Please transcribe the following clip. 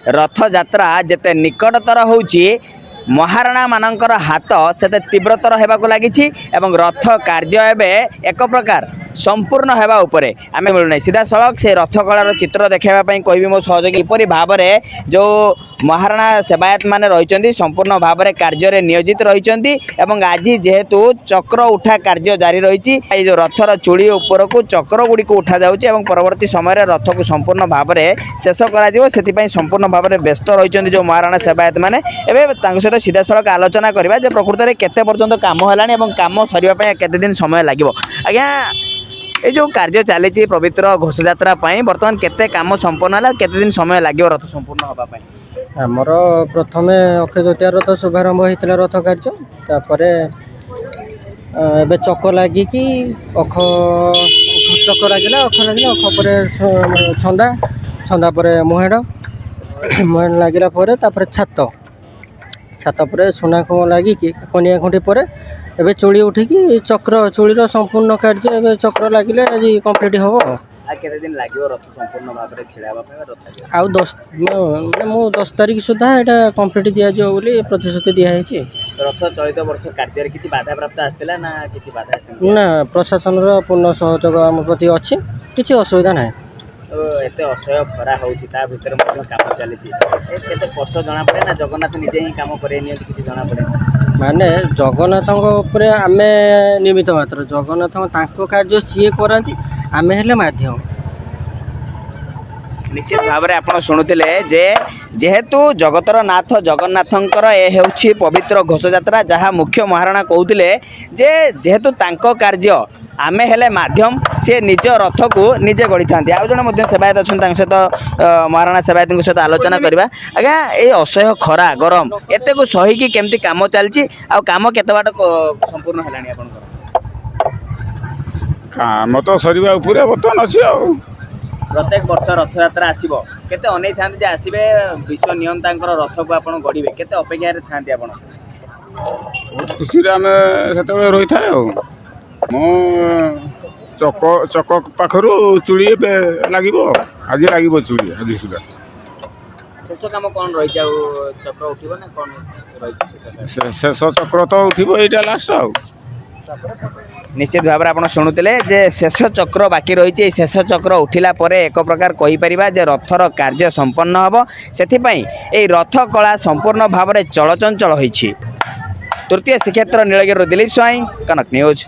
रथयात्रा जेते निकटतर होउची महाराणा मानकर हाथ से तीव्रतर होगा लगी रथ कार्य एवं एक प्रकार संपूर्ण होगा उपरे आम मिलूना सीधा सड़क से रथ कलार चित्र देखापी कहि मो सहयोगी किपरि भाव में जो महाराणा सेवायत मैंने रही संपूर्ण भाव में कार्य नियोजित रही आज जेहेतु चक्र उठा कार्य जारी रही जो रथर चूड़ी उपर को चक्र गुड़ी उठा जाऊँगी परवर्ती समय रथ को संपूर्ण भाव में शेष कर संपूर्ण भाव में व्यस्त रही जो महाराणा सेवायत मैंने सहित सीधा सड़क आलोचना करवा प्रकृत में केते पर्यंत काम है काम सरवाई केते दिन समय लगे आज्ञा ये जो कार्य चली पवित्र घोष यात्रा बर्तमान केते काम संपन्न है केते दिन समय लगे रथ संपूर्ण होगापाई आमर प्रथम अक्षय तृतीया रथ शुभारंभ होता रथ कार्य तापर चक लगिकी अख चक लगे अख लगे अख पर छंदा छंदा पर मुहेड़ मुहेड़ लगे छात छात पर सुना लगिकी कनिया खुंटी पर एबे चूड़ी उठिकी चक्र चूड़ीर संपूर्ण कार्य एबे चक्र लगिले आज कंप्लीट हम केते दिन लगे रथ संपूर्ण भाव में छिड़ा आउ 10 मु 10 तारीख सुधा एटा कंप्लीट दिया जो बोली प्रतिश्रुति दिया है रथ चलित वर्ष कार्य किसी बाधा प्राप्त आसला ना किसी बाधा ना प्रशासन पूर्ण सहयोग आम प्रति अच्छी किसी असुविधा ना तो एत असह्य खरा होती काम चली कष्ट जना पड़े ना जगन्नाथ निजे ही काम करे किसी जना पड़े माने जगन्नाथ आम निमित्त मात्र जगन्नाथ कार्य सी करती आम हेले माध्यम निश्चित भाव में आप शुणुले जे जेहेतु जगतर नाथ जगन्नाथंकर ए हेउछि पवित्र घोष यात्रा जहाँ मुख्य महाराणा कहते जे जेहेतु तांको कार्य आमे हेले माध्यम सी निज रथ को निजे गढ़ी था आउ जन सेवायत अच्छा सहित महाराणा सेवायत सहित आलोचना करवा आज्ञा ये असह्य खरा गरम एत को सहीकि केमती काम चलती आम केत बाट संपूर्ण है काम तो सरिबा उपरे बर्तमान अच्छी प्रत्येक वर्ष रथयात्रा आसो केते अनै था आसबे विश्व नियंता रथ को आप गढ़े केते अपेक्षा था बहुत खुशी आम से रही था मो चक चक पाखर चूड़ी लगे आज लगे चूड़ी आज सुधा शेष कम कौन रही चक्र उठो ना कौन रही शेष चक्र तो उठो यहाँ लास्ट आ निश्चित भाव में आप शुणुले जे शेष चक्र बाकी रही शेष चक्र उठिला परे एक प्रकार कहीपर जे रथर कार्य संपन्न हम से रथ कला संपूर्ण भाव में चलचंचल होती तृतीय श्रीक्षेत्र नीलगिरी दिलीप स्वाई कनक न्यूज।